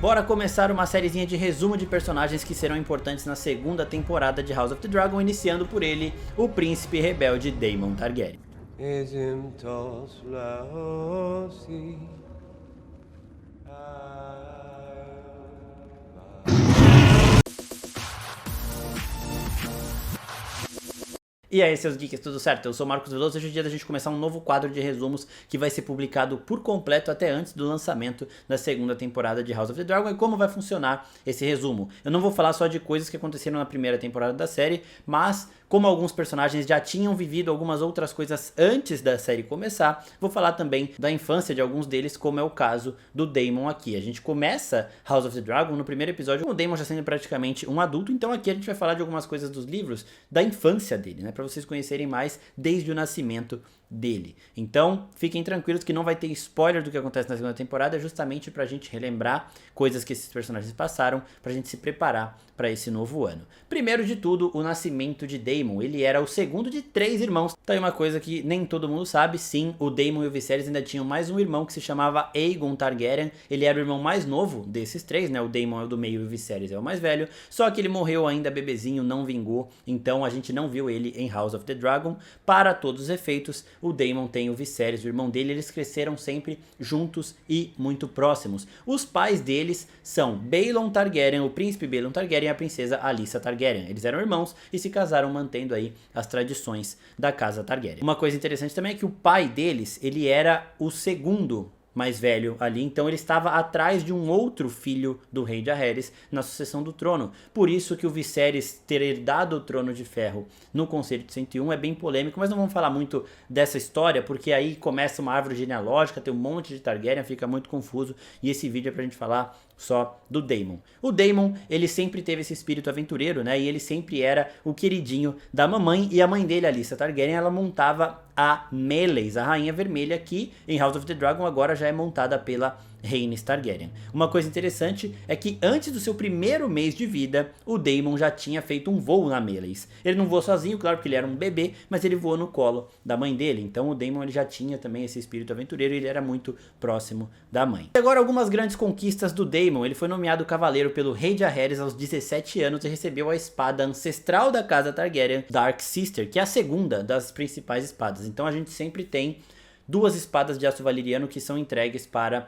Bora começar uma sériezinha de resumo de personagens que serão importantes na segunda temporada de House of the Dragon, iniciando por ele, o príncipe rebelde Daemon Targaryen. E aí, seus geeks, tudo certo? Eu sou o Marcos Veloso e hoje é o dia da gente começar um novo quadro de resumos que vai ser publicado por completo até antes do lançamento da segunda temporada de House of the Dragon. E como vai funcionar esse resumo? Eu não vou falar só de coisas que aconteceram na primeira temporada da série, mas como alguns personagens já tinham vivido algumas outras coisas antes da série começar, vou falar também da infância de alguns deles, como é o caso do Daemon aqui. A gente começa House of the Dragon no primeiro episódio com o Daemon já sendo praticamente um adulto, então aqui a gente vai falar de algumas coisas dos livros da infância dele, né, pra vocês conhecerem mais desde o nascimento dele. Então, fiquem tranquilos que não vai ter spoiler do que acontece na segunda temporada, justamente pra gente relembrar coisas que esses personagens passaram, pra gente se preparar para esse novo ano. Primeiro de tudo, o nascimento de Daemon. Ele era o segundo de 3 irmãos. Tá aí uma coisa que nem todo mundo sabe, sim, o Daemon e o Viserys ainda tinham mais um irmão que se chamava Aegon Targaryen. Ele era o irmão mais novo desses 3, né? O Daemon é o do meio e o Viserys é o mais velho. Só que ele morreu ainda bebezinho, não vingou, então a gente não viu ele em House of the Dragon. Para todos os efeitos, o Daemon tem o Viserys, o irmão dele, eles cresceram sempre juntos e muito próximos. Os pais deles são Baelon Targaryen, o príncipe Baelon Targaryen, e a princesa Alyssa Targaryen. Eles eram irmãos e se casaram mantendo aí as tradições da casa Targaryen. Uma coisa interessante também é que o pai deles, ele era o segundo mais velho ali, então ele estava atrás de um outro filho do rei Jaehaerys na sucessão do trono. Por isso que o Viserys ter herdado o trono de ferro no Conselho de 101 é bem polêmico, mas não vamos falar muito dessa história, porque aí começa uma árvore genealógica, tem um monte de Targaryen, fica muito confuso, e esse vídeo é pra gente falar só do Daemon. O Daemon, ele sempre teve esse espírito aventureiro, né, e ele sempre era o queridinho da mamãe, e a mãe dele, Alyssa Targaryen, ela montava a Meleys, a rainha vermelha, que em House of the Dragon agora já é montada pela Rhaenys Targaryen. Uma coisa interessante é que antes do seu primeiro mês de vida, o Daemon já tinha feito um voo na Meleys. Ele não voou sozinho, claro, porque ele era um bebê, mas ele voou no colo da mãe dele. Então o Daemon, ele já tinha também esse espírito aventureiro e ele era muito próximo da mãe. E agora algumas grandes conquistas do Daemon. Ele foi nomeado cavaleiro pelo rei Jaehaerys aos 17 anos e recebeu a espada ancestral da casa Targaryen, Dark Sister, que é a segunda das principais espadas. Então a gente sempre tem 2 espadas de aço valeriano que são entregues para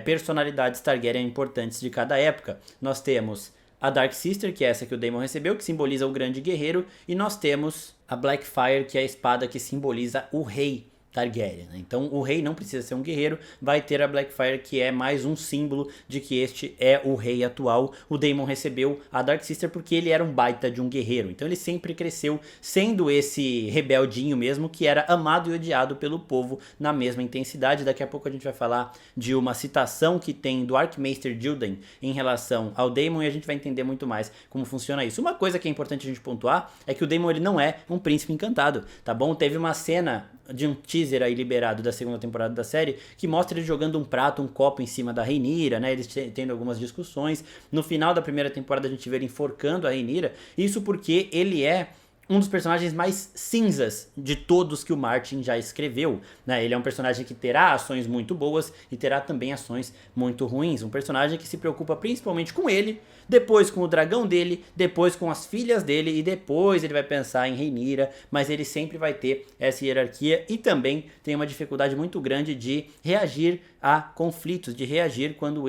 personalidades Targaryen importantes de cada época. Nós temos a Dark Sister, que é essa que o Daemon recebeu, que simboliza o grande guerreiro, e nós temos a Blackfyre, que é a espada que simboliza o rei Targaryen, né? Então o rei não precisa ser um guerreiro, vai ter a Blackfyre, que é mais um símbolo de que este é o rei atual. O Daemon recebeu a Dark Sister porque ele era um baita de um guerreiro, então ele sempre cresceu sendo esse rebeldinho mesmo, que era amado e odiado pelo povo na mesma intensidade. Daqui a pouco a gente vai falar de uma citação que tem do Archmaester Gildan em relação ao Daemon e a gente vai entender muito mais como funciona isso. Uma coisa que é importante a gente pontuar é que o Daemon, ele não é um príncipe encantado, tá bom? Teve uma cena de um teaser aí liberado da segunda temporada da série, que mostra ele jogando um prato, um copo em cima da Rhaenyra, né, eles tendo algumas discussões. No final da primeira temporada a gente vê ele enforcando a Rhaenyra, isso porque ele é um dos personagens mais cinzas de todos que o Martin já escreveu, né? Ele é um personagem que terá ações muito boas e terá também ações muito ruins. Um personagem que se preocupa principalmente com ele, depois com o dragão dele, depois com as filhas dele e depois ele vai pensar em Rhaenyra, mas ele sempre vai ter essa hierarquia e também tem uma dificuldade muito grande de reagir a conflitos, de reagir quando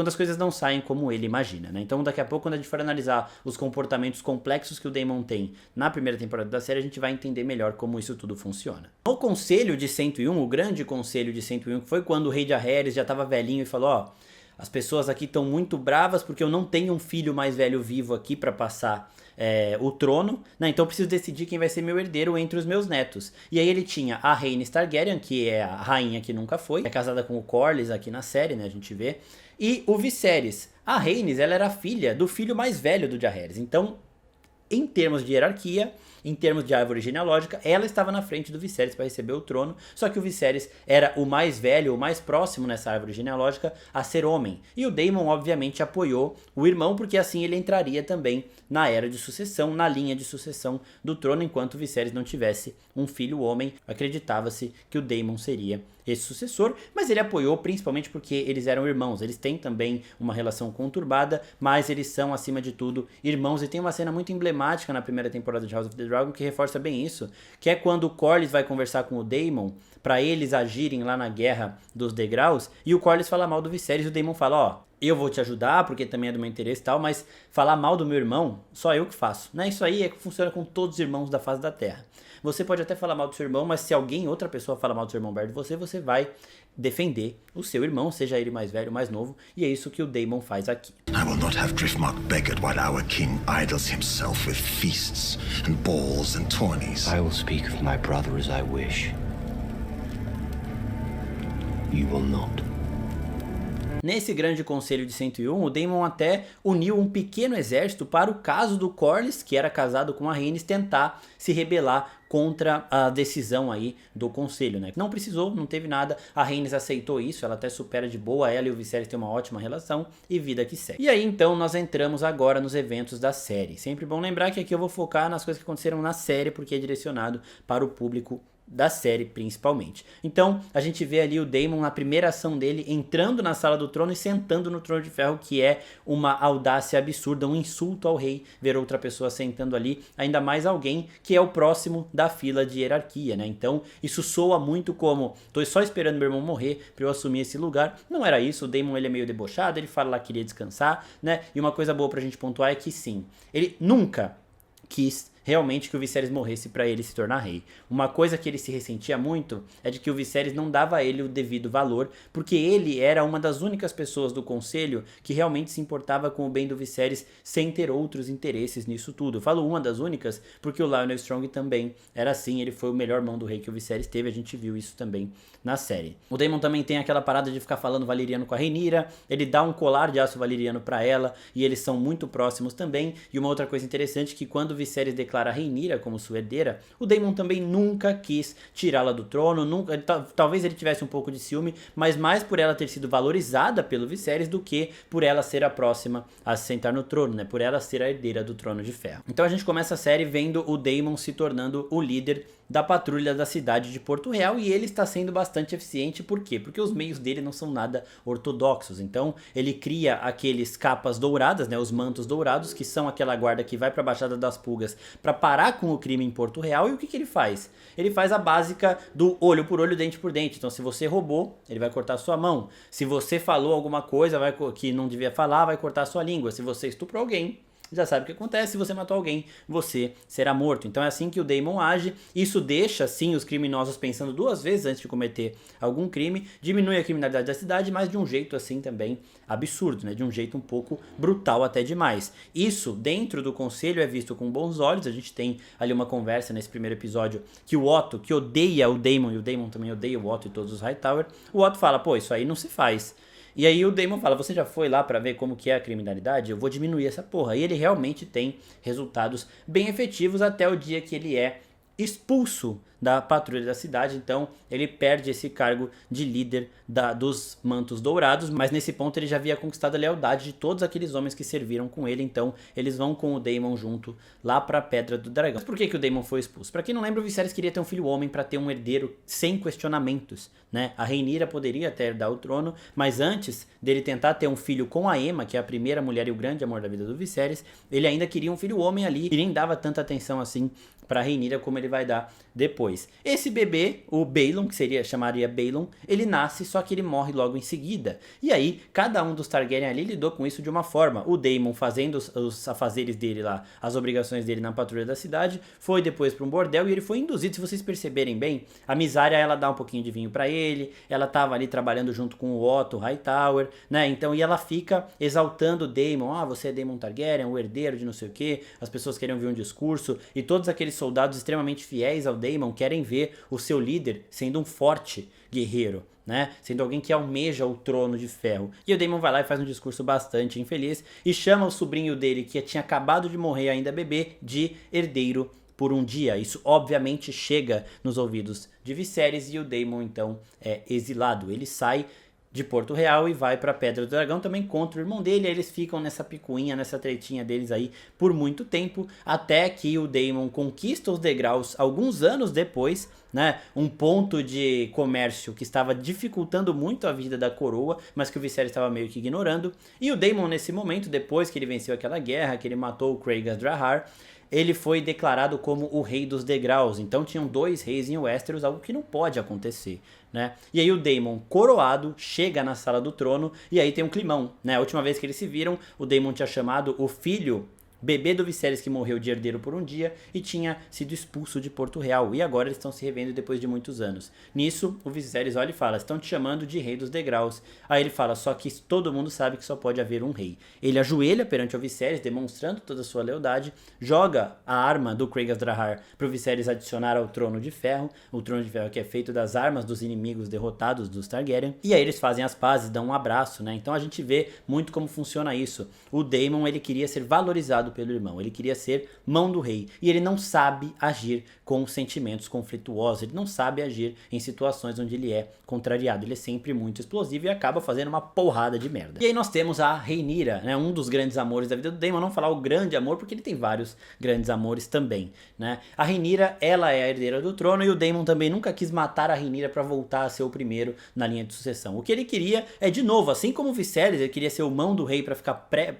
as coisas não saem como ele imagina, né? Então daqui a pouco, quando a gente for analisar os comportamentos complexos que o Daemon tem na primeira temporada da série, a gente vai entender melhor como isso tudo funciona. No Conselho de 101, o grande Conselho de 101, que foi quando o rei Jaehaerys já estava velhinho e falou, ó, as pessoas aqui estão muito bravas porque eu não tenho um filho mais velho vivo aqui para passar o trono, né? Então eu preciso decidir quem vai ser meu herdeiro entre os meus netos. E aí ele tinha a Rhaenys Targaryen, que é a rainha que nunca foi, é casada com o Corlys aqui na série, né, a gente vê, e o Viserys. A Rhaenys, ela era filha do filho mais velho do Jaehaerys, então em termos de hierarquia, em termos de árvore genealógica, ela estava na frente do Viserys para receber o trono, só que o Viserys era o mais velho, o mais próximo nessa árvore genealógica a ser homem. E o Daemon obviamente apoiou o irmão, porque assim ele entraria também na era de sucessão, na linha de sucessão do trono, enquanto o Viserys não tivesse um filho homem. Acreditava-se que o Daemon seria esse sucessor, mas ele apoiou principalmente porque eles eram irmãos. Eles têm também uma relação conturbada, mas eles são, acima de tudo, irmãos. E tem uma cena muito emblemática na primeira temporada de House of the Dragon que reforça bem isso, que é quando o Corlys vai conversar com o Daemon para eles agirem lá na Guerra dos Degraus, e o Corlys fala mal do Viserys e o Daemon fala, ó, eu vou te ajudar porque também é do meu interesse e tal, mas falar mal do meu irmão, só eu que faço, né? Isso aí é que funciona com todos os irmãos da face da Terra. Você pode até falar mal do seu irmão, mas se alguém, outra pessoa, fala mal do seu irmão perto de você, você vai defender o seu irmão, seja ele mais velho ou mais novo, e é isso que o Daemon faz aqui. I will not have Driftmark beggared while our king idles himself with feasts and balls and tourneys. I will speak of my brother as I wish. You will not. Nesse grande conselho de 101, o Daemon até uniu um pequeno exército para o caso do Corlys, que era casado com a Rhaenys, tentar se rebelar contra a decisão aí do conselho, né? Não precisou, não teve nada, a Rhaenys aceitou isso, ela até supera de boa, ela e o Viserys têm uma ótima relação e vida que segue. E aí então nós entramos agora nos eventos da série. Sempre bom lembrar que aqui eu vou focar nas coisas que aconteceram na série, porque é direcionado para o público da série principalmente. Então a gente vê ali o Daemon na primeira ação dele entrando na sala do trono e sentando no trono de ferro, que é uma audácia absurda, um insulto ao rei ver outra pessoa sentando ali, ainda mais alguém que é o próximo da fila de hierarquia, né? Então isso soa muito como, tô só esperando meu irmão morrer para eu assumir esse lugar. Não era isso, o Daemon ele é meio debochado, ele fala lá que queria descansar, né? E uma coisa boa pra gente pontuar é que sim, ele nunca quis realmente que o Viserys morresse para ele se tornar rei. Uma coisa que ele se ressentia muito é de que o Viserys não dava a ele o devido valor, porque ele era uma das únicas pessoas do conselho que realmente se importava com o bem do Viserys sem ter outros interesses nisso tudo. Eu falo uma das únicas porque o Lionel Strong também era assim, ele foi o melhor mão do rei que o Viserys teve, a gente viu isso também na série. O Daemon também tem aquela parada de ficar falando valeriano com a Rhaenyra, ele dá um colar de aço valeriano para ela e eles são muito próximos também. E uma outra coisa interessante é que quando o Viserys declara a Rhaenyra como sua herdeira, o Daemon também nunca quis tirá-la do trono, nunca, talvez ele tivesse um pouco de ciúme, mas mais por ela ter sido valorizada pelo Viserys do que por ela ser a próxima a se sentar no trono, né? Por ela ser a herdeira do trono de ferro. Então a gente começa a série vendo o Daemon se tornando o líder da patrulha da cidade de Porto Real, e ele está sendo bastante eficiente. Por quê? Porque os meios dele não são nada ortodoxos. Então ele cria aqueles capas douradas, né, os mantos dourados, que são aquela guarda que vai para a Baixada das Pulgas para parar com o crime em Porto Real. E o que que ele faz? Ele faz a básica do olho por olho, dente por dente. Então se você roubou, ele vai cortar a sua mão. Se você falou alguma coisa que não devia falar, vai cortar a sua língua. Se você estuprou alguém, já sabe o que acontece, se você matou alguém, você será morto. Então é assim que o Daemon age. Isso deixa, sim, os criminosos pensando duas vezes antes de cometer algum crime, diminui a criminalidade da cidade, mas de um jeito assim também absurdo, né? De um jeito um pouco brutal até demais. Isso, dentro do conselho, é visto com bons olhos. A gente tem ali uma conversa nesse primeiro episódio que o Otto, que odeia o Daemon, e o Daemon também odeia o Otto e todos os Hightower, o Otto fala, pô, isso aí não se faz. E aí o Daemon fala, você já foi lá pra ver como que é a criminalidade? Eu vou diminuir essa porra. E ele realmente tem resultados bem efetivos até o dia que ele é expulso da patrulha da cidade. Então ele perde esse cargo de líder dos mantos dourados, mas nesse ponto ele já havia conquistado a lealdade de todos aqueles homens que serviram com ele. Então eles vão com o Daemon junto lá pra Pedra do Dragão. Mas por que o Daemon foi expulso? Pra quem não lembra, o Viserys queria ter um filho homem pra ter um herdeiro sem questionamentos, né? A Rhaenyra poderia até herdar o trono, mas antes dele tentar ter um filho com a Aemma, que é a primeira mulher e o grande amor da vida do Viserys, ele ainda queria um filho homem ali e nem dava tanta atenção assim pra Rhaenyra como ele vai dar depois. Esse bebê, o Baelon, que chamaria Baelon, ele nasce, só que ele morre logo em seguida. E aí, cada um dos Targaryen ali lidou com isso de uma forma. O Daemon fazendo os afazeres dele lá, as obrigações dele na patrulha da cidade, foi depois pra um bordel e ele foi induzido. Se vocês perceberem bem, a Mysaria, ela dá um pouquinho de vinho pra ele, ela tava ali trabalhando junto com o Otto Hightower, né? Então, e ela fica exaltando o Daemon, você é Daemon Targaryen, o herdeiro de não sei o que, as pessoas querem ouvir um discurso, e todos aqueles soldados extremamente fiéis ao Daemon querem ver o seu líder sendo um forte guerreiro, né? Sendo alguém que almeja o trono de ferro. E o Daemon vai lá e faz um discurso bastante infeliz e chama o sobrinho dele, que tinha acabado de morrer ainda bebê, de herdeiro por um dia. Isso obviamente chega nos ouvidos de Viserys e o Daemon então é exilado. Ele sai de Porto Real e vai pra Pedra do Dragão também contra o irmão dele. Aí eles ficam nessa picuinha, nessa tretinha deles aí por muito tempo, até que o Daemon conquista os degraus alguns anos depois, né? Um ponto de comércio que estava dificultando muito a vida da coroa, mas que o Viserys estava meio que ignorando. E o Daemon nesse momento, depois que ele venceu aquela guerra, que ele matou o Craig's Drahar, ele foi declarado como o rei dos degraus. Então tinham 2 reis em Westeros, algo que não pode acontecer, né? E aí o Daemon, coroado, chega na sala do trono e aí tem um climão, né? A última vez que eles se viram, o Daemon tinha chamado o filho bebê do Viserys, que morreu de herdeiro por um dia e tinha sido expulso de Porto Real, e agora eles estão se revendo depois de muitos anos. Nisso, o Viserys olha e fala: estão te chamando de rei dos degraus. Aí ele fala: só que todo mundo sabe que só pode haver um rei. Ele ajoelha perante o Viserys, demonstrando toda a sua lealdade, joga a arma do Craig's Drahar para o Viserys adicionar ao Trono de Ferro, o Trono de Ferro que é feito das armas dos inimigos derrotados dos Targaryen, e aí eles fazem as pazes, dão um abraço, né? Então a gente vê muito como funciona isso. O Daemon, ele queria ser valorizado pelo irmão, ele queria ser mão do rei, e ele não sabe agir com sentimentos conflituosos, ele não sabe agir em situações onde ele é contrariado, ele é sempre muito explosivo e acaba fazendo uma porrada de merda. E aí nós temos a Rhaenyra, né, um dos grandes amores da vida do Daemon, não falar o grande amor porque ele tem vários grandes amores também, né? A Rhaenyra, ela é a herdeira do trono e o Daemon também nunca quis matar a Rhaenyra para voltar a ser o primeiro na linha de sucessão. O que ele queria é, de novo, assim como o Viserys, ele queria ser o mão do rei para ficar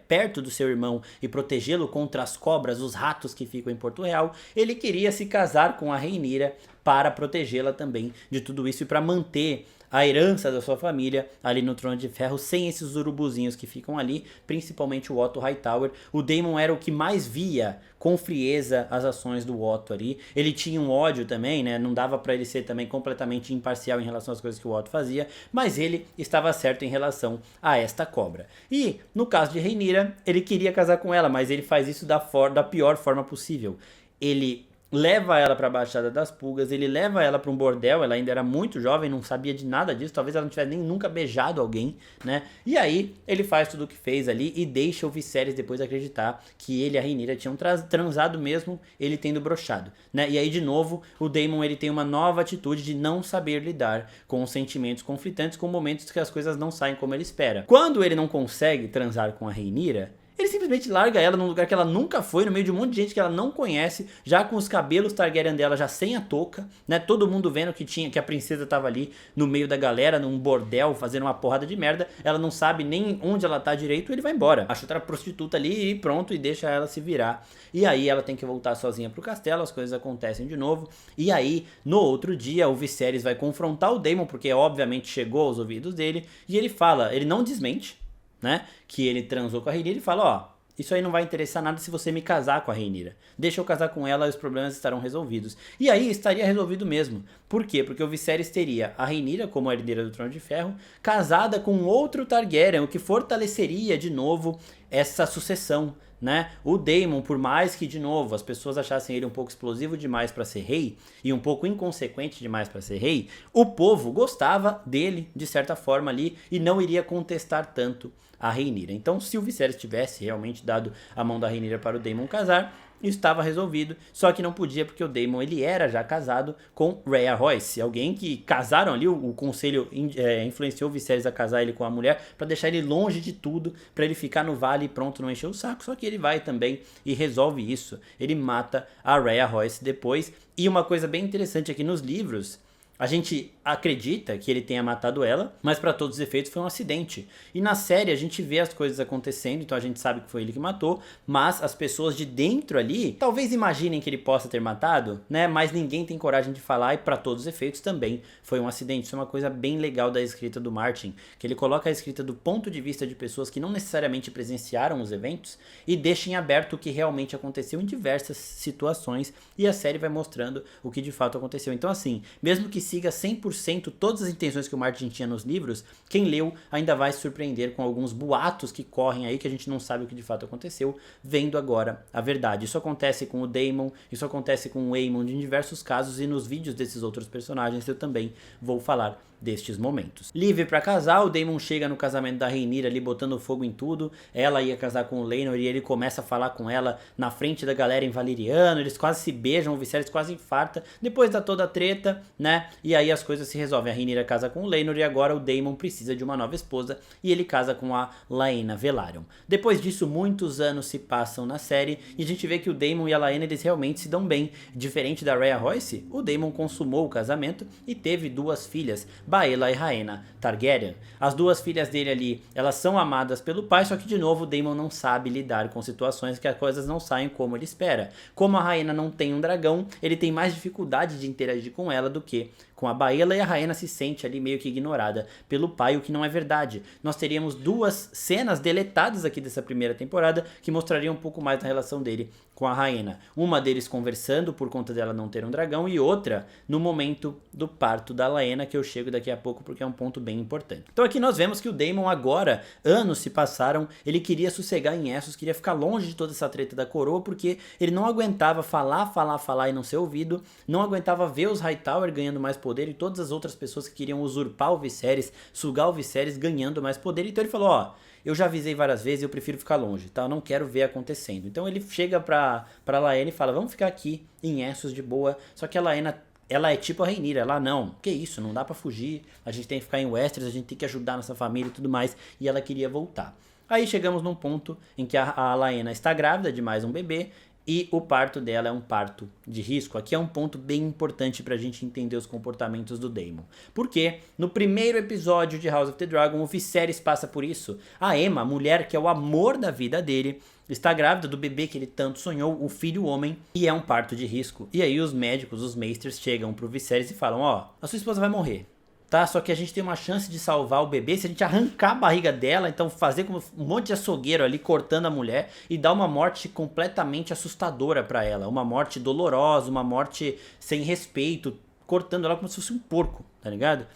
perto do seu irmão e protegê-lo contra as cobras, os ratos que ficam em Porto Real, ele queria se casar com a Rhaenyra para protegê-la também de tudo isso e para manter a herança da sua família ali no Trono de Ferro, sem esses urubuzinhos que ficam ali, principalmente o Otto Hightower. O Daemon era o que mais via com frieza as ações do Otto ali. Ele tinha um ódio também, né? Não dava pra ele ser também completamente imparcial em relação às coisas que o Otto fazia, mas ele estava certo em relação a esta cobra. E no caso de Rhaenyra, ele queria casar com ela, mas ele faz isso da pior forma possível. Ele leva ela para a Baixada das Pulgas, ele leva ela para um bordel, ela ainda era muito jovem, não sabia de nada disso, talvez ela não tivesse nem nunca beijado alguém, né? E aí ele faz tudo o que fez ali e deixa o Viserys depois acreditar que ele e a Rhaenyra tinham transado mesmo, ele tendo broxado, né? E aí de novo o Daemon, ele tem uma nova atitude de não saber lidar com os sentimentos conflitantes, com momentos que as coisas não saem como ele espera. Quando ele não consegue transar com a Rhaenyra, ele simplesmente larga ela num lugar que ela nunca foi, no meio de um monte de gente que ela não conhece, já com os cabelos Targaryen dela já sem a touca, né? Todo mundo vendo que a princesa tava ali no meio da galera, num bordel, fazendo uma porrada de merda. Ela não sabe nem onde ela tá direito, ele vai embora. Acha outra prostituta ali e pronto, e deixa ela se virar. E aí ela tem que voltar sozinha pro castelo, as coisas acontecem de novo. E aí, no outro dia, o Viserys vai confrontar o Daemon, porque obviamente chegou aos ouvidos dele, e ele fala, ele não desmente, né, que ele transou com a Rhaenyra, e fala: ó, isso aí não vai interessar nada se você me casar com a Rhaenyra. Deixa eu casar com ela e os problemas estarão resolvidos. E aí estaria resolvido mesmo. Por quê? Porque o Viserys teria a Rhaenyra como a herdeira do Trono de Ferro, casada com outro Targaryen, o que fortaleceria de novo essa sucessão, né? O Daemon, por mais que, de novo, as pessoas achassem ele um pouco explosivo demais para ser rei e um pouco inconsequente demais para ser rei, o povo gostava dele de certa forma ali e não iria contestar tanto a Rhaenyra. Então, se o Viserys tivesse realmente dado a mão da Rhaenyra para o Daemon casar, isso estava resolvido, só que não podia porque o Daemon, ele era já casado com Rhea Royce, alguém que casaram ali, o conselho influenciou o Viserys a casar ele com a mulher para deixar ele longe de tudo, para ele ficar no vale e pronto, não encher o saco. Só que ele vai também e resolve isso, ele mata a Rhea Royce depois. E uma coisa bem interessante aqui nos livros, a gente acredita que ele tenha matado ela, mas para todos os efeitos foi um acidente. E na série a gente vê as coisas acontecendo, então a gente sabe que foi ele que matou, mas as pessoas de dentro ali talvez imaginem que ele possa ter matado, né? Mas ninguém tem coragem de falar, e para todos os efeitos também foi um acidente. Isso é uma coisa bem legal da escrita do Martin, que ele coloca a escrita do ponto de vista de pessoas que não necessariamente presenciaram os eventos e deixa em aberto o que realmente aconteceu em diversas situações, e a série vai mostrando o que de fato aconteceu. Então assim, mesmo que siga 100% todas as intenções que o Martin tinha nos livros, quem leu ainda vai se surpreender com alguns boatos que correm aí, que a gente não sabe o que de fato aconteceu, vendo agora a verdade. Isso acontece com o Daemon, isso acontece com o Aemond em diversos casos, e nos vídeos desses outros personagens eu também vou falar destes momentos. Livre pra casar, o Daemon chega no casamento da Rhaenyra ali botando fogo em tudo, ela ia casar com o Laenor e ele começa a falar com ela na frente da galera em Valyriano, eles quase se beijam, o Viserys quase infarta, depois dá toda a treta, né, e aí as coisas se resolvem, a Rhaenyra casa com o Laenor e agora o Daemon precisa de uma nova esposa e ele casa com a Laena Velaryon. Depois disso, muitos anos se passam na série e a gente vê que o Daemon e a Laena eles realmente se dão bem, diferente da Rhea Royce, o Daemon consumou o casamento e teve 2 filhas, Baela e Rhaena Targaryen. As 2 filhas dele ali, elas são amadas pelo pai, só que de novo o Daemon não sabe lidar com situações que as coisas não saem como ele espera. Como a Rhaena não tem um dragão, ele tem mais dificuldade de interagir com ela do que com a Baela, e a Rhaena se sente ali meio que ignorada pelo pai, o que não é verdade. Nós teríamos 2 cenas deletadas aqui dessa primeira temporada que mostrariam um pouco mais da relação dele com a Rhaena. Uma deles conversando por conta dela não ter um dragão e outra no momento do parto da Laena, que eu chego daqui a pouco porque é um ponto bem importante. Então aqui nós vemos que o Daemon agora, anos se passaram, ele queria sossegar em Essos, queria ficar longe de toda essa treta da coroa porque ele não aguentava falar e não ser ouvido, não aguentava ver os Hightower ganhando mais poder e todas as outras pessoas que queriam usurpar o Viserys, sugar o Viserys ganhando mais poder. Então ele falou, ó, eu já avisei várias vezes, eu prefiro ficar longe, tá? Eu não quero ver acontecendo. Então ele chega pra Laena e fala, vamos ficar aqui em Essos de boa. Só que a Laena, ela é tipo a Rhaenyra, ela não, que isso, não dá pra fugir, a gente tem que ficar em Westeros, a gente tem que ajudar nossa família e tudo mais. E ela queria voltar. Aí chegamos num ponto em que a Laena está grávida de mais um bebê e o parto dela é um parto de risco. Aqui é um ponto bem importante pra gente entender os comportamentos do Daemon. Porque no primeiro episódio de House of the Dragon, o Viserys passa por isso. A Aemma, a mulher que é o amor da vida dele, está grávida do bebê que ele tanto sonhou, o filho homem, e é um parto de risco. E aí os médicos, os Maesters, chegam pro Viserys e falam, ó, a sua esposa vai morrer. Tá? Só que a gente tem uma chance de salvar o bebê se a gente arrancar a barriga dela, então fazer como um monte de açougueiro ali cortando a mulher e dar uma morte completamente assustadora pra ela, uma morte dolorosa, uma morte sem respeito, cortando ela como se fosse um porco, tá ligado?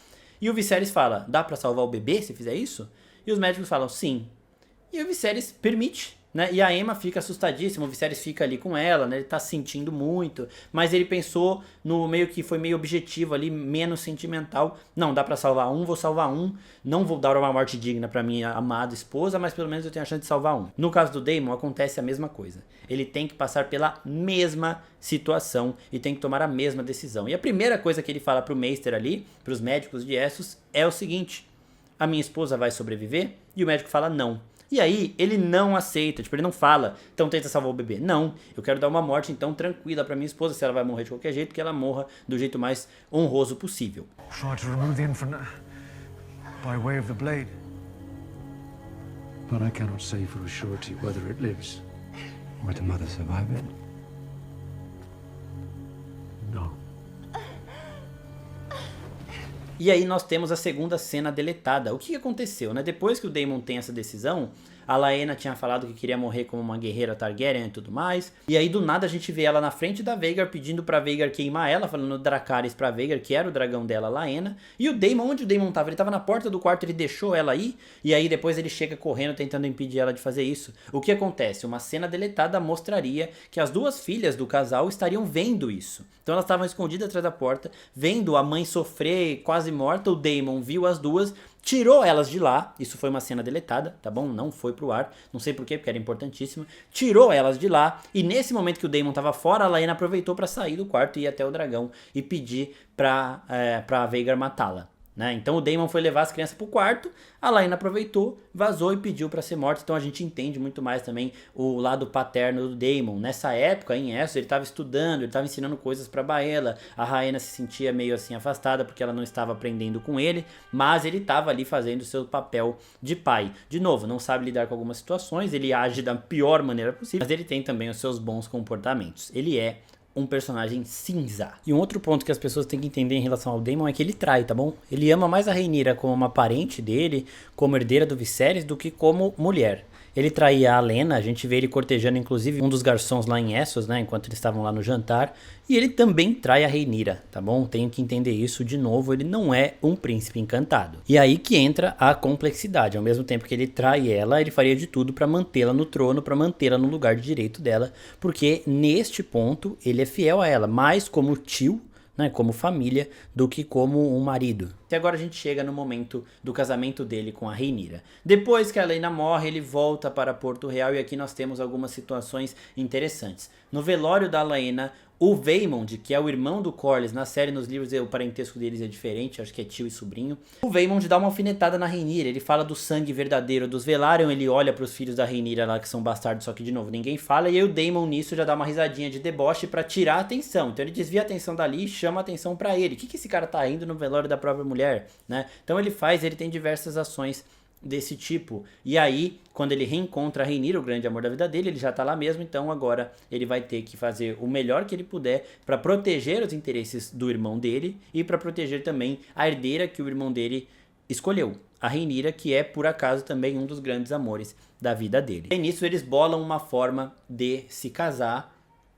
E o Viserys fala, dá pra salvar o bebê se fizer isso? E os médicos falam, sim. E o Viserys permite, né? E a Aemma fica assustadíssima, o Viserys fica ali com ela, né? Ele tá sentindo muito, mas ele pensou no meio que foi meio objetivo ali, menos sentimental. Não, dá pra salvar um, vou salvar um, não vou dar uma morte digna pra minha amada esposa, mas pelo menos eu tenho a chance de salvar um. No caso do Daemon acontece a mesma coisa. Ele tem que passar pela mesma situação e tem que tomar a mesma decisão. E a primeira coisa que ele fala pro Maester ali, pros médicos de Essos, é o seguinte: a minha esposa vai sobreviver? E o médico fala não. E aí, ele não aceita, tipo, ele não fala, então tenta salvar o bebê. Não, eu quero dar uma morte, então, tranquila pra minha esposa, se ela vai morrer de qualquer jeito, que ela morra do jeito mais honroso possível. Try to remove the infant by way of the blade. But I cannot say for a surety whether it lives. Would the mother survive it? No. E aí nós temos a segunda cena deletada. O que aconteceu, né? Depois que o Daemon tem essa decisão, a Laena tinha falado que queria morrer como uma guerreira Targaryen e tudo mais. E aí do nada a gente vê ela na frente da Vhagar pedindo pra Vhagar queimar ela, falando Dracarys pra Vhagar, que era o dragão dela, Laena. E o Daemon, onde o Daemon tava? Ele tava na porta do quarto, ele deixou ela aí. E aí depois ele chega correndo tentando impedir ela de fazer isso. O que acontece? Uma cena deletada mostraria que as 2 filhas do casal estariam vendo isso. Então elas estavam escondidas atrás da porta, vendo a mãe sofrer quase morta. O Daemon viu as 2, tirou elas de lá, isso foi uma cena deletada, tá bom? Não foi pro ar, não sei porquê, porque era importantíssima. Tirou elas de lá, e nesse momento que o Daemon tava fora, a Laena aproveitou pra sair do quarto e ir até o dragão e pedir pra Vhagar matá-la. Né? Então o Daemon foi levar as crianças pro quarto, a Laena aproveitou, vazou e pediu pra ser morta. Então a gente entende muito mais também o lado paterno do Daemon. Nessa época, em Essos, ele estava estudando, ele estava ensinando coisas pra Baela. A Rhaena se sentia meio assim afastada porque ela não estava aprendendo com ele, mas ele estava ali fazendo o seu papel de pai. De novo, não sabe lidar com algumas situações, ele age da pior maneira possível, mas ele tem também os seus bons comportamentos. Ele é um personagem cinza. E um outro ponto que as pessoas têm que entender em relação ao Daemon é que ele trai, tá bom? Ele ama mais a Rhaenyra como uma parente dele, como herdeira do Viserys, do que como mulher. Ele traía a Lena, a gente vê ele cortejando inclusive um dos garçons lá em Essos, né, enquanto eles estavam lá no jantar, e ele também trai a Rhaenyra, tá bom? Tenho que entender isso de novo, ele não é um príncipe encantado. E aí que entra a complexidade, ao mesmo tempo que ele trai ela, ele faria de tudo pra mantê-la no trono, pra mantê-la no lugar de direito dela, porque neste ponto ele é fiel a ela, mais como tio né, como família, do que como um marido. E agora a gente chega no momento do casamento dele com a Rhaenyra. Depois que a Laena morre, ele volta para Porto Real e aqui nós temos algumas situações interessantes. No velório da Laena, o Vaemond, que é o irmão do Corlys, na série, nos livros, o parentesco deles é diferente, acho que é tio e sobrinho. O Vaemond dá uma alfinetada na Rhaenyra, ele fala do sangue verdadeiro dos Velaryon, ele olha para os filhos da Rhaenyra lá, que são bastardos, só que de novo ninguém fala, e aí o Daemon nisso já dá uma risadinha de deboche para tirar a atenção. Então ele desvia a atenção dali e chama a atenção para ele. O que esse cara tá indo no velório da própria mulher, né? Então ele tem diversas ações desse tipo. E aí, quando ele reencontra a Rhaenyra, o grande amor da vida dele, ele já tá lá mesmo, então agora ele vai ter que fazer o melhor que ele puder para proteger os interesses do irmão dele e para proteger também a herdeira que o irmão dele escolheu, a Rhaenyra, que é por acaso também um dos grandes amores da vida dele. E nisso eles bolam uma forma de se casar.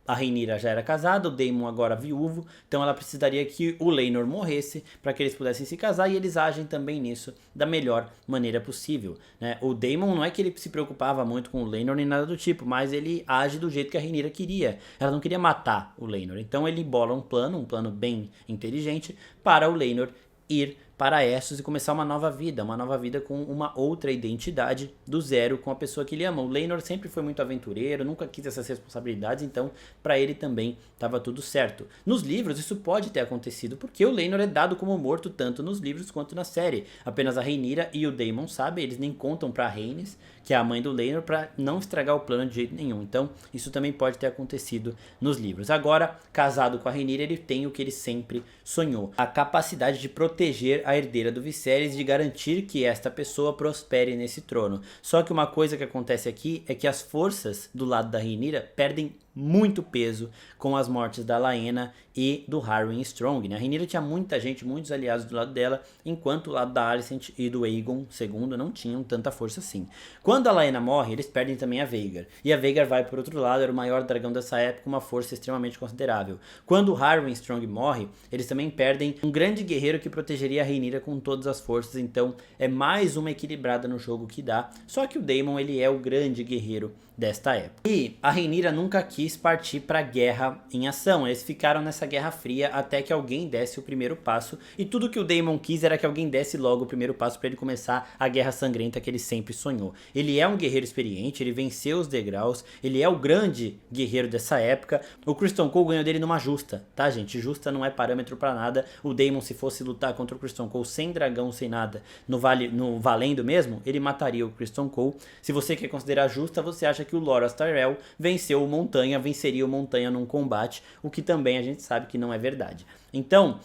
A Rhaenyra já era casada, o Daemon agora viúvo, então ela precisaria que o Laenor morresse para que eles pudessem se casar, e eles agem também nisso da melhor maneira possível, né? O Daemon não é que ele se preocupava muito com o Laenor nem nada do tipo, mas ele age do jeito que a Rhaenyra queria. Ela não queria matar o Laenor, então ele bola um plano bem inteligente para o Laenor ir para Essos e começar uma nova vida com uma outra identidade do zero, com a pessoa que ele ama. O Laenor sempre foi muito aventureiro, nunca quis essas responsabilidades, então para ele também estava tudo certo. Nos livros isso pode ter acontecido, porque o Laenor é dado como morto tanto nos livros quanto na série. Apenas a Rhaenyra e o Daemon sabem, eles nem contam para Rhaenys, que é a mãe do Laenor, para não estragar o plano de jeito nenhum. Então isso também pode ter acontecido nos livros. Agora, casado com a Rhaenyra, ele tem o que ele sempre sonhou: a capacidade de proteger a herdeira do Viserys, de garantir que esta pessoa prospere nesse trono. Só que uma coisa que acontece aqui é que as forças do lado da Rhaenyra perdem muito peso com as mortes da Laena e do Harwin Strong, né? A Rhaenyra tinha muita gente, muitos aliados do lado dela, enquanto o lado da Alicent e do Aegon II não tinham tanta força assim. Quando a Laena morre, eles perdem também a Vhagar, e a Vhagar vai por outro lado, era o maior dragão dessa época, uma força extremamente considerável. Quando o Harwin Strong morre, eles também perdem um grande guerreiro que protegeria a Rhaenyra com todas as forças, então é mais uma equilibrada no jogo que dá. Só que o Daemon, ele é o grande guerreiro desta época. E a Rhaenyra nunca quis partir para a guerra em ação, eles ficaram nessa guerra fria até que alguém desse o primeiro passo, e tudo que o Daemon quis era que alguém desse logo o primeiro passo para ele começar a guerra sangrenta que ele sempre sonhou. Ele é um guerreiro experiente, ele venceu os degraus, ele é o grande guerreiro dessa época. O Criston Cole ganhou dele numa justa, tá gente? Justa não é parâmetro para nada. O Daemon, se fosse lutar contra o Criston Cole sem dragão, sem nada, no valendo mesmo, ele mataria o Criston Cole. Se você quer considerar justa, você acha que o Loras Tyrell venceria o Montanha num combate, o que também a gente sabe que não é verdade. Então,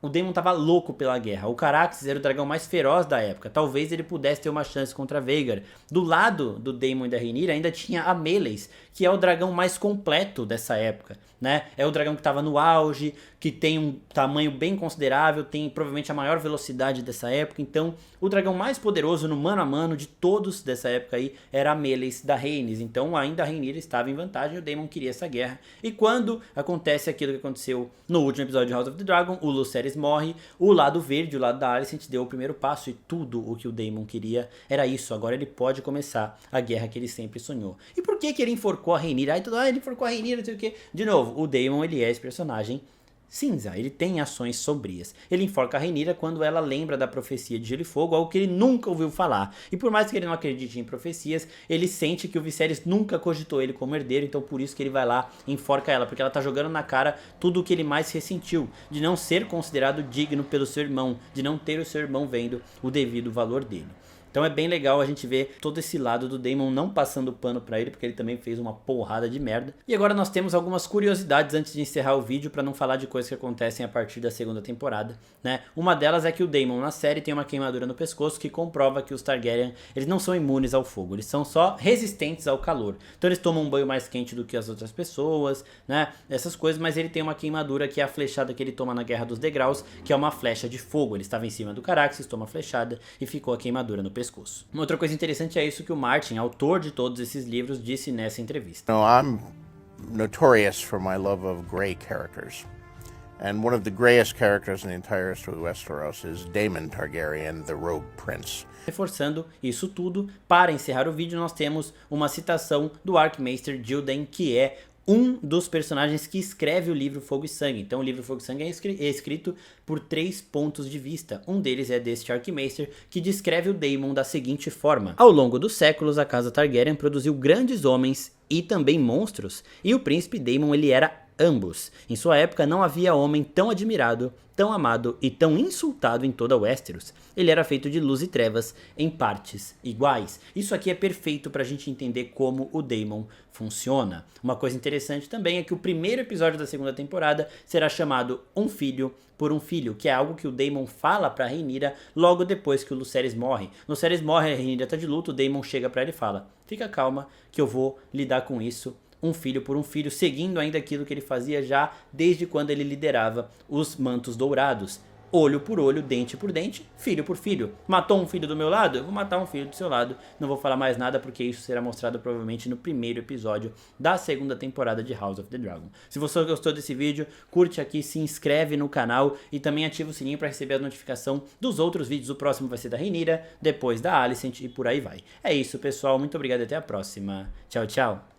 o Daemon tava louco pela guerra. O Caraxes era o dragão mais feroz da época. Talvez ele pudesse ter uma chance contra a Vhagar. Do lado do Daemon e da Rhaenyra ainda tinha a Meleys, que é o dragão mais completo dessa época, né? É o dragão que estava no auge, que tem um tamanho bem considerável, tem provavelmente a maior velocidade dessa época. Então, o dragão mais poderoso no mano a mano de todos dessa época aí era a Meleys da Rhaenys. Então, ainda a Rhaenyra estava em vantagem e o Daemon queria essa guerra. E quando acontece aquilo que aconteceu no último episódio de House of the Dragon, o Lucerys morre, o lado verde, o lado da Alicent, deu o primeiro passo, e tudo o que o Daemon queria era isso. Agora ele pode começar a guerra que ele sempre sonhou. E por que ele enforcou a Rhaenyra? Aí tudo, ele enforcou a Rhaenyra, não sei o que. De novo, o Daemon, ele é esse personagem cinza, ele tem ações sombrias. Ele enforca a Rhaenyra quando ela lembra da profecia de Gelo e Fogo, algo que ele nunca ouviu falar. E por mais que ele não acredite em profecias, ele sente que o Viserys nunca cogitou ele como herdeiro, então por isso que ele vai lá e enforca ela, porque ela tá jogando na cara tudo o que ele mais ressentiu, de não ser considerado digno pelo seu irmão, de não ter o seu irmão vendo o devido valor dele. Então é bem legal a gente ver todo esse lado do Daemon não passando pano pra ele, porque ele também fez uma porrada de merda. E agora nós temos algumas curiosidades antes de encerrar o vídeo, pra não falar de coisas que acontecem a partir da segunda temporada, né? Uma delas é que o Daemon na série tem uma queimadura no pescoço que comprova que os Targaryen, eles não são imunes ao fogo, eles são só resistentes ao calor. Então eles tomam um banho mais quente do que as outras pessoas, né? Essas coisas, mas ele tem uma queimadura que é a flechada que ele toma na Guerra dos Degraus, que é uma flecha de fogo. Ele estava em cima do Caraxes, toma a flechada e ficou a queimadura no pescoço. Uma outra coisa interessante é isso que o Martin, autor de todos esses livros, disse nessa entrevista. No, I'm notorious for my love of grey characters. And one of the greyest characters in the entire history of Westeros is Daemon Targaryen, the Rogue Prince. Reforçando isso tudo, para encerrar o vídeo nós temos uma citação do Archmaester Gildan, que é um dos personagens que escreve o livro Fogo e Sangue. Então o livro Fogo e Sangue é escrito por 3 pontos de vista. Um deles é deste Arquimaester, que descreve o Daemon da seguinte forma: ao longo dos séculos, a casa Targaryen produziu grandes homens e também monstros, e o príncipe Daemon ele era ambos. Em sua época não havia homem tão admirado, tão amado e tão insultado em toda Westeros. Ele era feito de luz e trevas em partes iguais. Isso aqui é perfeito pra gente entender como o Daemon funciona. Uma coisa interessante também é que o primeiro episódio da segunda temporada será chamado Um Filho por um Filho, que é algo que o Daemon fala pra Rhaenyra logo depois que o Lucerys morre. Lucerys morre, a Rhaenyra tá de luto, o Daemon chega pra ela e fala: fica calma que eu vou lidar com isso, um filho por um filho, seguindo ainda aquilo que ele fazia já desde quando ele liderava os Mantos Dourados. Olho por olho, dente por dente, filho por filho. Matou um filho do meu lado? Eu vou matar um filho do seu lado. Não vou falar mais nada porque isso será mostrado provavelmente no primeiro episódio da segunda temporada de House of the Dragon. Se você gostou desse vídeo, curte aqui, se inscreve no canal e também ativa o sininho para receber a notificação dos outros vídeos. O próximo vai ser da Rhaenyra, depois da Alicent e por aí vai. É isso, pessoal. Muito obrigado e até a próxima. Tchau, tchau.